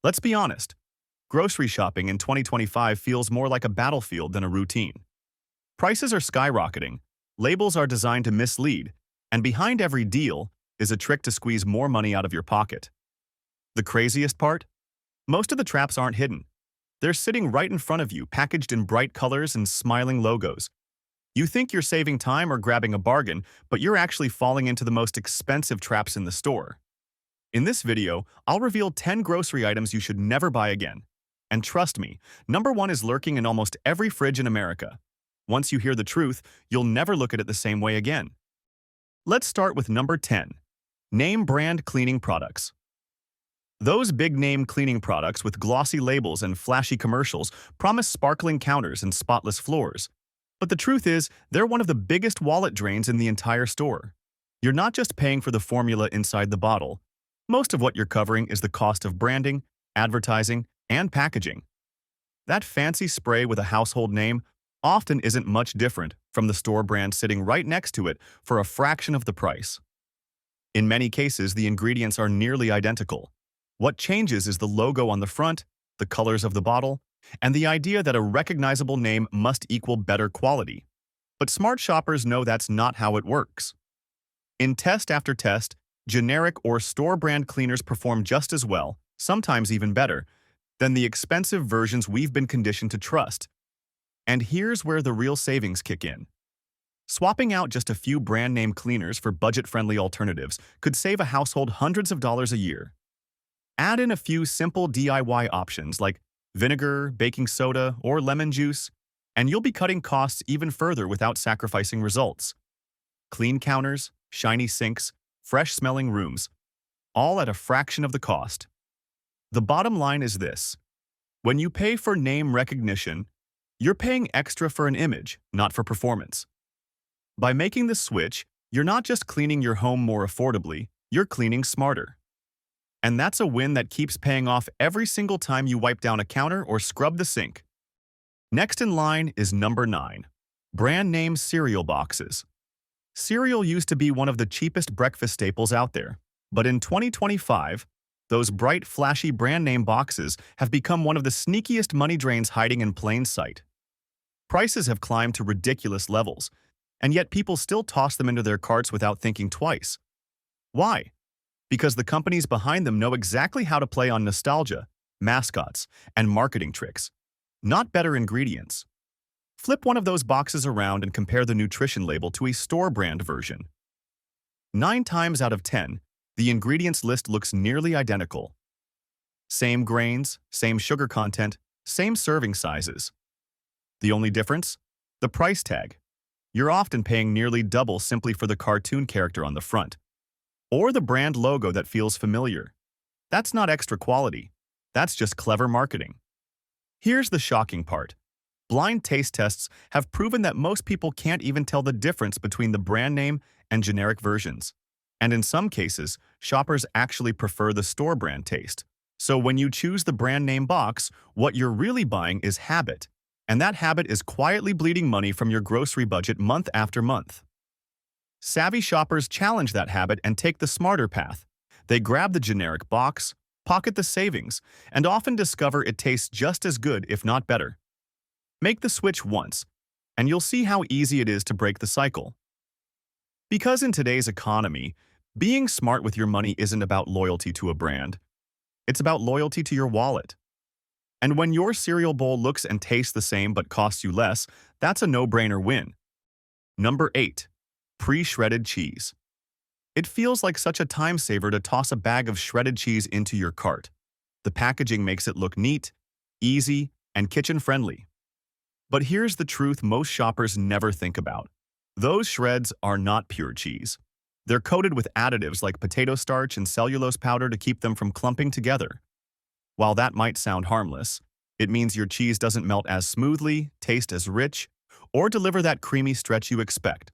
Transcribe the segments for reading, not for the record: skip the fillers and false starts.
Let's be honest, grocery shopping in 2025 feels more like a battlefield than a routine. Prices are skyrocketing, labels are designed to mislead, and behind every deal is a trick to squeeze more money out of your pocket. The craziest part? Most of the traps aren't hidden. They're sitting right in front of you, packaged in bright colors and smiling logos. You think you're saving time or grabbing a bargain, but you're actually falling into the most expensive traps in the store. In this video, I'll reveal 10 grocery items you should never buy again. And trust me, number one is lurking in almost every fridge in America. Once you hear the truth, you'll never look at it the same way again. Let's start with number 10. Name brand cleaning products. Those big-name cleaning products with glossy labels and flashy commercials promise sparkling counters and spotless floors. But the truth is, they're one of the biggest wallet drains in the entire store. You're not just paying for the formula inside the bottle. Most of what you're covering is the cost of branding, advertising, and packaging. That fancy spray with a household name often isn't much different from the store brand sitting right next to it for a fraction of the price. In many cases, the ingredients are nearly identical. What changes is the logo on the front, the colors of the bottle, and the idea that a recognizable name must equal better quality. But smart shoppers know that's not how it works. In test after test, generic or store-brand cleaners perform just as well, sometimes even better, than the expensive versions we've been conditioned to trust. And here's where the real savings kick in. Swapping out just a few brand-name cleaners for budget-friendly alternatives could save a household hundreds of dollars a year. Add in a few simple DIY options like vinegar, baking soda, or lemon juice, and you'll be cutting costs even further without sacrificing results. Clean counters, shiny sinks, fresh-smelling rooms, all at a fraction of the cost. The bottom line is this. When you pay for name recognition, you're paying extra for an image, not for performance. By making the switch, you're not just cleaning your home more affordably, you're cleaning smarter. And that's a win that keeps paying off every single time you wipe down a counter or scrub the sink. Next in line is number 9. Brand name cereal boxes. Cereal used to be one of the cheapest breakfast staples out there, but in 2025, those bright, flashy brand name boxes have become one of the sneakiest money drains hiding in plain sight. Prices have climbed to ridiculous levels, and yet people still toss them into their carts without thinking twice. Why? Because the companies behind them know exactly how to play on nostalgia, mascots, and marketing tricks, not better ingredients. Flip one of those boxes around and compare the nutrition label to a store brand version. 9 times out of 10, the ingredients list looks nearly identical. Same grains, same sugar content, same serving sizes. The only difference? The price tag. You're often paying nearly double simply for the cartoon character on the front, or the brand logo that feels familiar. That's not extra quality. That's just clever marketing. Here's the shocking part. Blind taste tests have proven that most people can't even tell the difference between the brand name and generic versions. And in some cases, shoppers actually prefer the store brand taste. So when you choose the brand name box, what you're really buying is habit. And that habit is quietly bleeding money from your grocery budget month after month. Savvy shoppers challenge that habit and take the smarter path. They grab the generic box, pocket the savings, and often discover it tastes just as good, if not better. Make the switch once, and you'll see how easy it is to break the cycle. Because in today's economy, being smart with your money isn't about loyalty to a brand. It's about loyalty to your wallet. And when your cereal bowl looks and tastes the same but costs you less, that's a no-brainer win. Number 8. Pre-shredded cheese. It feels like such a time saver to toss a bag of shredded cheese into your cart. The packaging makes it look neat, easy, and kitchen-friendly. But here's the truth most shoppers never think about. Those shreds are not pure cheese. They're coated with additives like potato starch and cellulose powder to keep them from clumping together. While that might sound harmless, it means your cheese doesn't melt as smoothly, taste as rich, or deliver that creamy stretch you expect.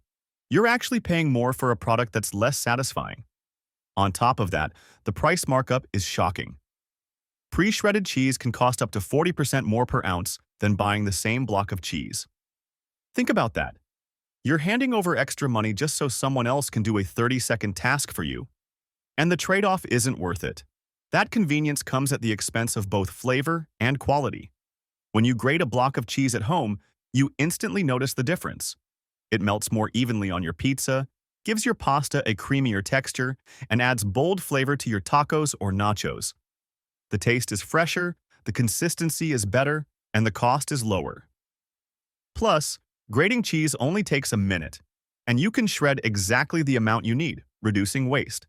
You're actually paying more for a product that's less satisfying. On top of that, the price markup is shocking. Pre-shredded cheese can cost up to 40% more per ounce than buying the same block of cheese. Think about that. You're handing over extra money just so someone else can do a 30-second task for you. And the trade-off isn't worth it. That convenience comes at the expense of both flavor and quality. When you grate a block of cheese at home, you instantly notice the difference. It melts more evenly on your pizza, gives your pasta a creamier texture, and adds bold flavor to your tacos or nachos. The taste is fresher, the consistency is better, and the cost is lower. Plus, grating cheese only takes a minute, and you can shred exactly the amount you need, reducing waste.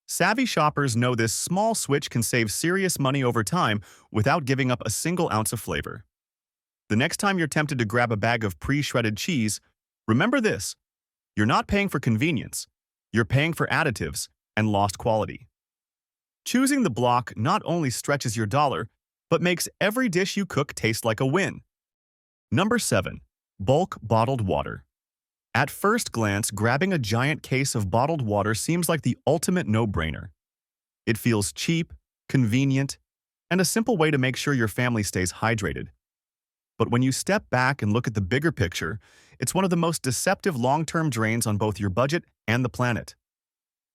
Savvy shoppers know this small switch can save serious money over time without giving up a single ounce of flavor. The next time you're tempted to grab a bag of pre-shredded cheese, remember this: you're not paying for convenience, you're paying for additives and lost quality. Choosing the block not only stretches your dollar, but makes every dish you cook taste like a win. Number 7. Bulk bottled water. At first glance, grabbing a giant case of bottled water seems like the ultimate no-brainer. It feels cheap, convenient, and a simple way to make sure your family stays hydrated. But when you step back and look at the bigger picture, it's one of the most deceptive long-term drains on both your budget and the planet.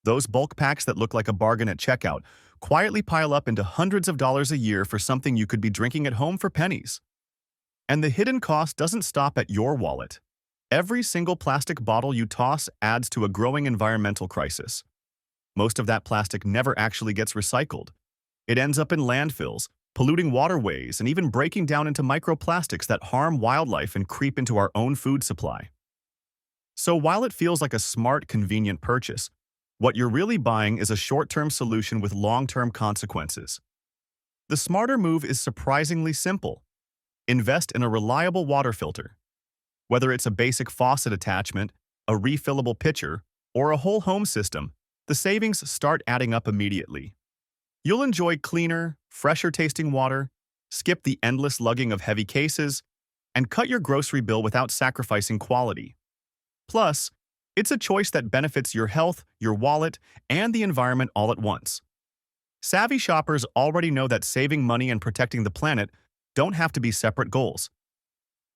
Those bulk packs that look like a bargain at checkout quietly pile up into hundreds of dollars a year for something you could be drinking at home for pennies. And the hidden cost doesn't stop at your wallet. Every single plastic bottle you toss adds to a growing environmental crisis. Most of that plastic never actually gets recycled. It ends up in landfills, polluting waterways, and even breaking down into microplastics that harm wildlife and creep into our own food supply. So while it feels like a smart, convenient purchase, what you're really buying is a short-term solution with long-term consequences. The smarter move is surprisingly simple. Invest in a reliable water filter. Whether it's a basic faucet attachment, a refillable pitcher, or a whole home system, the savings start adding up immediately. You'll enjoy cleaner, fresher-tasting water, skip the endless lugging of heavy cases, and cut your grocery bill without sacrificing quality. Plus, it's a choice that benefits your health, your wallet, and the environment all at once. Savvy shoppers already know that saving money and protecting the planet don't have to be separate goals.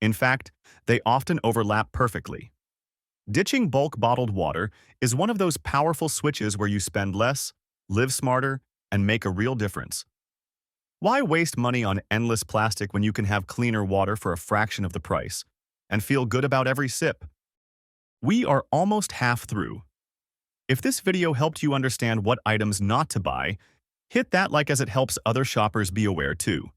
In fact, they often overlap perfectly. Ditching bulk bottled water is one of those powerful switches where you spend less, live smarter, and make a real difference. Why waste money on endless plastic when you can have cleaner water for a fraction of the price and feel good about every sip? We are almost half through. If this video helped you understand what items not to buy, hit that like as it helps other shoppers be aware too.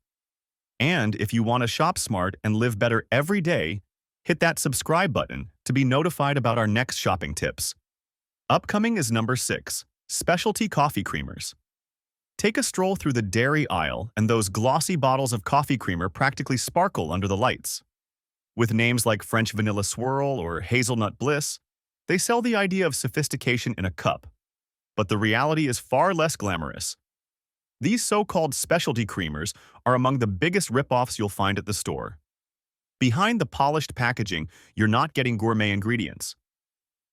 And if you want to shop smart and live better every day, hit that subscribe button to be notified about our next shopping tips. Upcoming is number 6, specialty coffee creamers. Take a stroll through the dairy aisle and those glossy bottles of coffee creamer practically sparkle under the lights. With names like French Vanilla Swirl or Hazelnut Bliss, they sell the idea of sophistication in a cup. But the reality is far less glamorous. These so-called specialty creamers are among the biggest rip-offs you'll find at the store. Behind the polished packaging, you're not getting gourmet ingredients.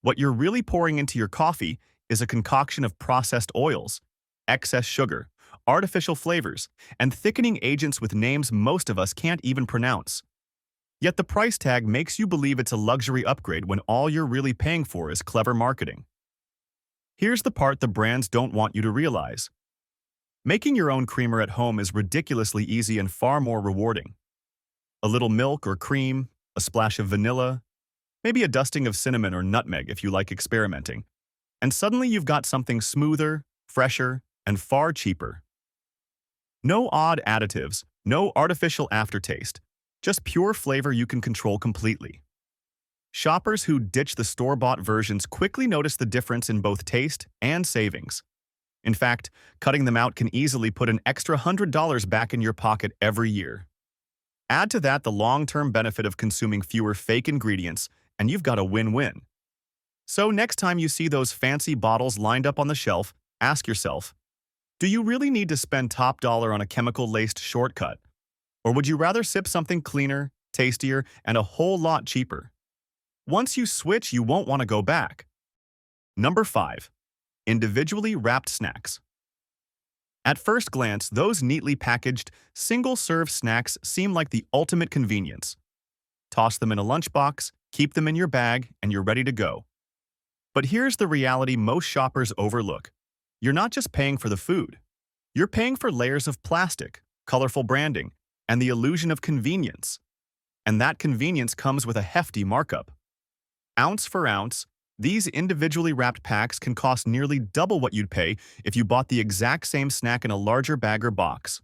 What you're really pouring into your coffee is a concoction of processed oils, excess sugar, artificial flavors, and thickening agents with names most of us can't even pronounce. Yet the price tag makes you believe it's a luxury upgrade when all you're really paying for is clever marketing. Here's the part the brands don't want you to realize. Making your own creamer at home is ridiculously easy and far more rewarding. A little milk or cream, a splash of vanilla, maybe a dusting of cinnamon or nutmeg if you like experimenting, and suddenly you've got something smoother, fresher, and far cheaper. No odd additives, no artificial aftertaste, just pure flavor you can control completely. Shoppers who ditch the store-bought versions quickly notice the difference in both taste and savings. In fact, cutting them out can easily put an extra $100 back in your pocket every year. Add to that the long-term benefit of consuming fewer fake ingredients, and you've got a win-win. So next time you see those fancy bottles lined up on the shelf, ask yourself, do you really need to spend top dollar on a chemical-laced shortcut? Or would you rather sip something cleaner, tastier, and a whole lot cheaper? Once you switch, you won't want to go back. Number 5. Individually wrapped snacks. At first glance, those neatly packaged, single-serve snacks seem like the ultimate convenience. Toss them in a lunchbox, keep them in your bag, and you're ready to go. But here's the reality most shoppers overlook. You're not just paying for the food. You're paying for layers of plastic, colorful branding, and the illusion of convenience. And that convenience comes with a hefty markup. Ounce for ounce, these individually wrapped packs can cost nearly double what you'd pay if you bought the exact same snack in a larger bag or box.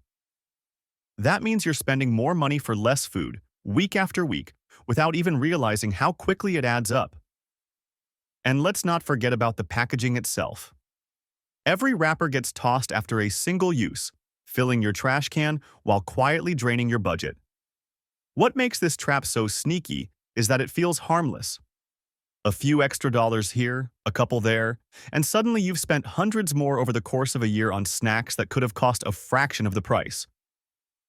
That means you're spending more money for less food, week after week, without even realizing how quickly it adds up. And let's not forget about the packaging itself. Every wrapper gets tossed after a single use, filling your trash can while quietly draining your budget. What makes this trap so sneaky is that it feels harmless. A few extra dollars here, a couple there, and suddenly you've spent hundreds more over the course of a year on snacks that could have cost a fraction of the price.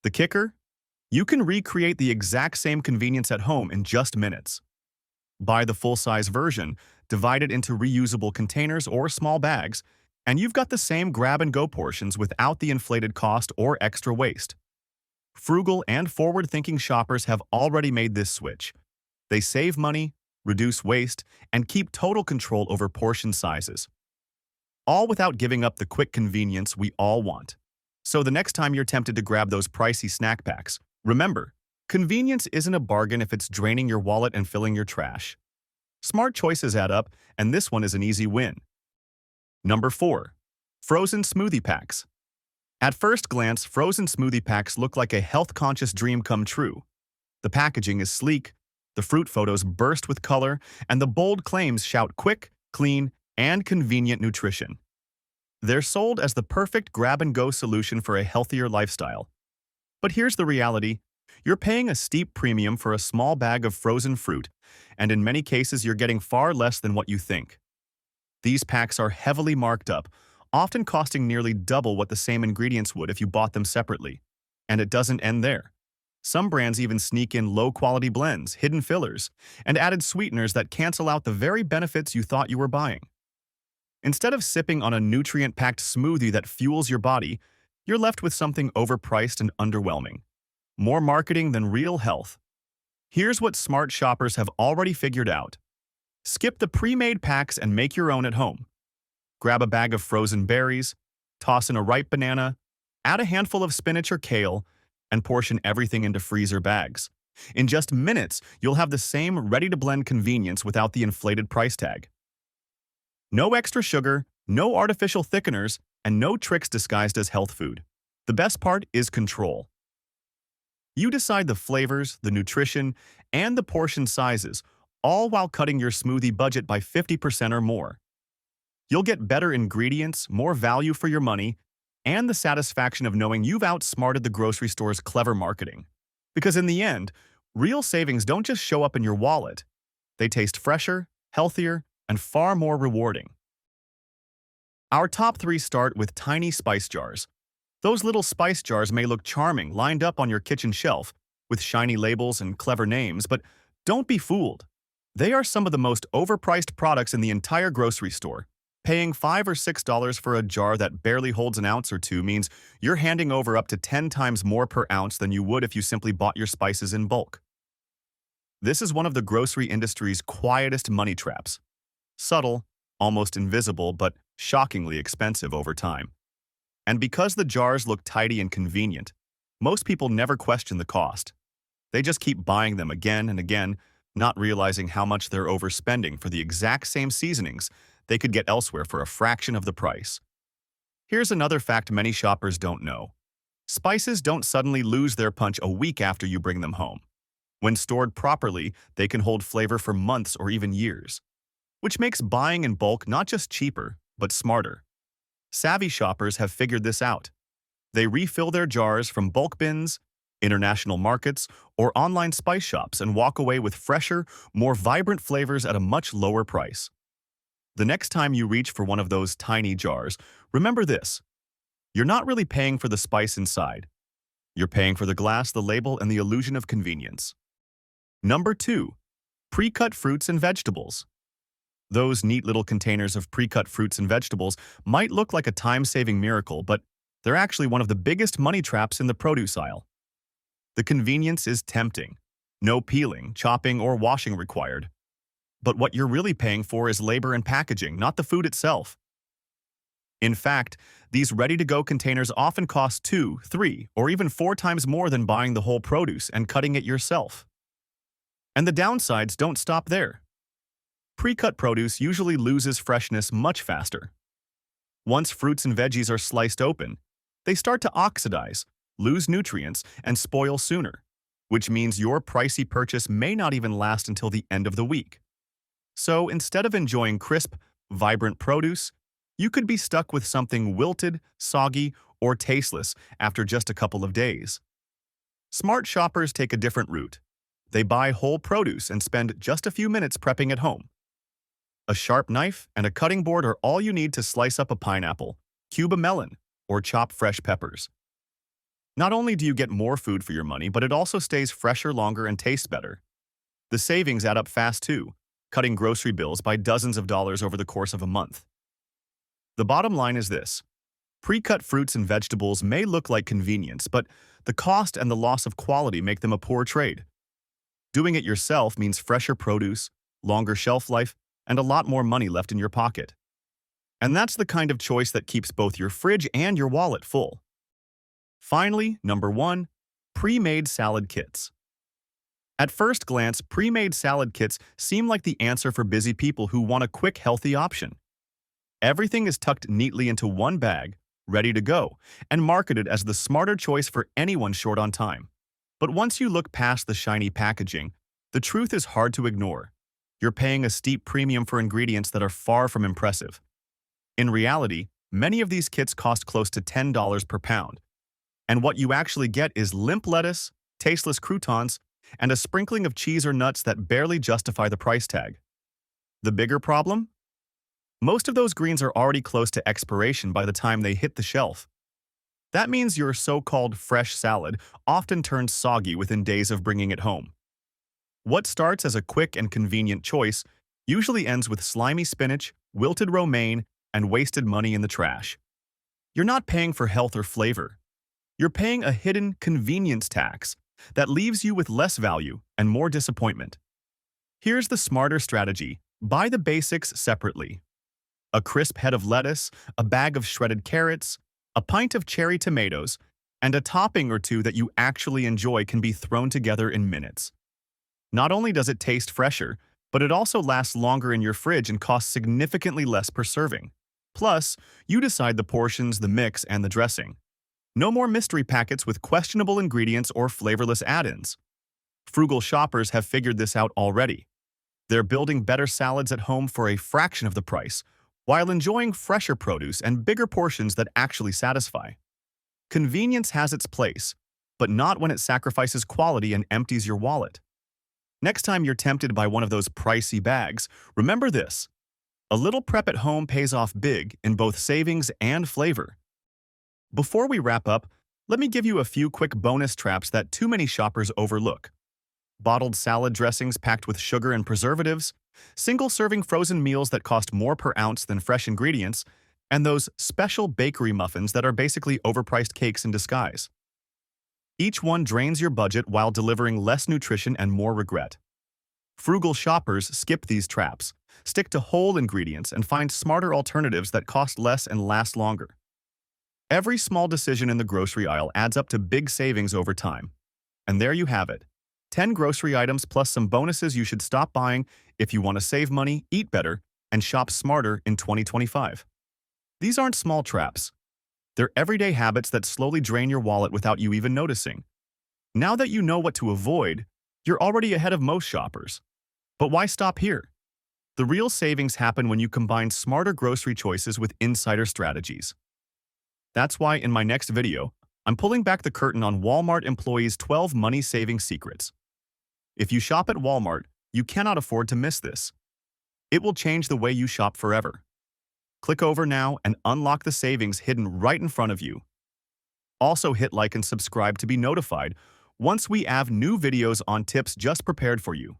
The kicker? You can recreate the exact same convenience at home in just minutes. Buy the full-size version, divide it into reusable containers or small bags, and you've got the same grab-and-go portions without the inflated cost or extra waste. Frugal and forward-thinking shoppers have already made this switch. They save money, reduce waste, and keep total control over portion sizes. All without giving up the quick convenience we all want. So the next time you're tempted to grab those pricey snack packs, remember, convenience isn't a bargain if it's draining your wallet and filling your trash. Smart choices add up, and this one is an easy win. Number 4. Frozen smoothie packs. At first glance, frozen smoothie packs look like a health-conscious dream come true. The packaging is sleek, the fruit photos burst with color, and the bold claims shout quick, clean, and convenient nutrition. They're sold as the perfect grab-and-go solution for a healthier lifestyle. But here's the reality. You're paying a steep premium for a small bag of frozen fruit, and in many cases you're getting far less than what you think. These packs are heavily marked up, often costing nearly double what the same ingredients would if you bought them separately. And it doesn't end there. Some brands even sneak in low-quality blends, hidden fillers, and added sweeteners that cancel out the very benefits you thought you were buying. Instead of sipping on a nutrient-packed smoothie that fuels your body, you're left with something overpriced and underwhelming. More marketing than real health. Here's what smart shoppers have already figured out. Skip the pre-made packs and make your own at home. Grab a bag of frozen berries, toss in a ripe banana, add a handful of spinach or kale, and portion everything into freezer bags. In just minutes, you'll have the same ready-to-blend convenience without the inflated price tag. No extra sugar, no artificial thickeners, and no tricks disguised as health food. The best part is control. You decide the flavors, the nutrition, and the portion sizes, all while cutting your smoothie budget by 50% or more. You'll get better ingredients, more value for your money, and the satisfaction of knowing you've outsmarted the grocery store's clever marketing. Because in the end, real savings don't just show up in your wallet. They taste fresher, healthier, and far more rewarding. Our top 3 start with tiny spice jars. Those little spice jars may look charming lined up on your kitchen shelf with shiny labels and clever names, but don't be fooled. They are some of the most overpriced products in the entire grocery store. Paying $5 or $6 for a jar that barely holds an ounce or two means you're handing over up to 10 times more per ounce than you would if you simply bought your spices in bulk. This is one of the grocery industry's quietest money traps. Subtle, almost invisible, but shockingly expensive over time. And because the jars look tidy and convenient, most people never question the cost. They just keep buying them again and again, not realizing how much they're overspending for the exact same seasonings they could get elsewhere for a fraction of the price. Here's another fact many shoppers don't know. Spices don't suddenly lose their punch a week after you bring them home. When stored properly, they can hold flavor for months or even years, which makes buying in bulk not just cheaper, but smarter. Savvy shoppers have figured this out. They refill their jars from bulk bins, international markets, or online spice shops and walk away with fresher, more vibrant flavors at a much lower price. The next time you reach for one of those tiny jars, remember this. You're not really paying for the spice inside. You're paying for the glass, the label, and the illusion of convenience. Number 2. Pre-cut fruits and vegetables. Those neat little containers of pre-cut fruits and vegetables might look like a time-saving miracle, but they're actually one of the biggest money traps in the produce aisle. The convenience is tempting. No peeling, chopping, or washing required. But what you're really paying for is labor and packaging, not the food itself. In fact, these ready-to-go containers often cost 2, 3, or even 4 times more than buying the whole produce and cutting it yourself. And the downsides don't stop there. Pre-cut produce usually loses freshness much faster. Once fruits and veggies are sliced open, they start to oxidize, lose nutrients, and spoil sooner, which means your pricey purchase may not even last until the end of the week. So instead of enjoying crisp, vibrant produce, you could be stuck with something wilted, soggy, or tasteless after just a couple of days. Smart shoppers take a different route. They buy whole produce and spend just a few minutes prepping at home. A sharp knife and a cutting board are all you need to slice up a pineapple, cube a melon, or chop fresh peppers. Not only do you get more food for your money, but it also stays fresher longer and tastes better. The savings add up fast too, cutting grocery bills by dozens of dollars over the course of a month. The bottom line is this. Pre-cut fruits and vegetables may look like convenience, but the cost and the loss of quality make them a poor trade. Doing it yourself means fresher produce, longer shelf life, and a lot more money left in your pocket. And that's the kind of choice that keeps both your fridge and your wallet full. Finally, number 1, pre-made salad kits. At first glance, pre-made salad kits seem like the answer for busy people who want a quick, healthy option. Everything is tucked neatly into one bag, ready to go, and marketed as the smarter choice for anyone short on time. But once you look past the shiny packaging, the truth is hard to ignore. You're paying a steep premium for ingredients that are far from impressive. In reality, many of these kits cost close to $10 per pound. And what you actually get is limp lettuce, tasteless croutons, and a sprinkling of cheese or nuts that barely justify the price tag. The bigger problem? Most of those greens are already close to expiration by the time they hit the shelf. That means your so-called fresh salad often turns soggy within days of bringing it home. What starts as a quick and convenient choice usually ends with slimy spinach, wilted romaine, and wasted money in the trash. You're not paying for health or flavor. You're paying a hidden convenience tax that leaves you with less value and more disappointment. Here's the smarter strategy. Buy the basics separately. A crisp head of lettuce, a bag of shredded carrots, a pint of cherry tomatoes, and a topping or two that you actually enjoy can be thrown together in minutes. Not only does it taste fresher, but it also lasts longer in your fridge and costs significantly less per serving. Plus, you decide the portions, the mix, and the dressing. No more mystery packets with questionable ingredients or flavorless add-ins. Frugal shoppers have figured this out already. They're building better salads at home for a fraction of the price, while enjoying fresher produce and bigger portions that actually satisfy. Convenience has its place, but not when it sacrifices quality and empties your wallet. Next time you're tempted by one of those pricey bags, remember this. A little prep at home pays off big in both savings and flavor. Before we wrap up, let me give you a few quick bonus traps that too many shoppers overlook. Bottled salad dressings packed with sugar and preservatives, single-serving frozen meals that cost more per ounce than fresh ingredients, and those special bakery muffins that are basically overpriced cakes in disguise. Each one drains your budget while delivering less nutrition and more regret. Frugal shoppers skip these traps, stick to whole ingredients, and find smarter alternatives that cost less and last longer. Every small decision in the grocery aisle adds up to big savings over time. And there you have it. 10 grocery items plus some bonuses you should stop buying if you want to save money, eat better, and shop smarter in 2025. These aren't small traps. They're everyday habits that slowly drain your wallet without you even noticing. Now that you know what to avoid, you're already ahead of most shoppers. But why stop here? The real savings happen when you combine smarter grocery choices with insider strategies. That's why in my next video, I'm pulling back the curtain on Walmart employees' 12 money-saving secrets. If you shop at Walmart, you cannot afford to miss this. It will change the way you shop forever. Click over now and unlock the savings hidden right in front of you. Also hit like and subscribe to be notified once we have new videos on tips just prepared for you.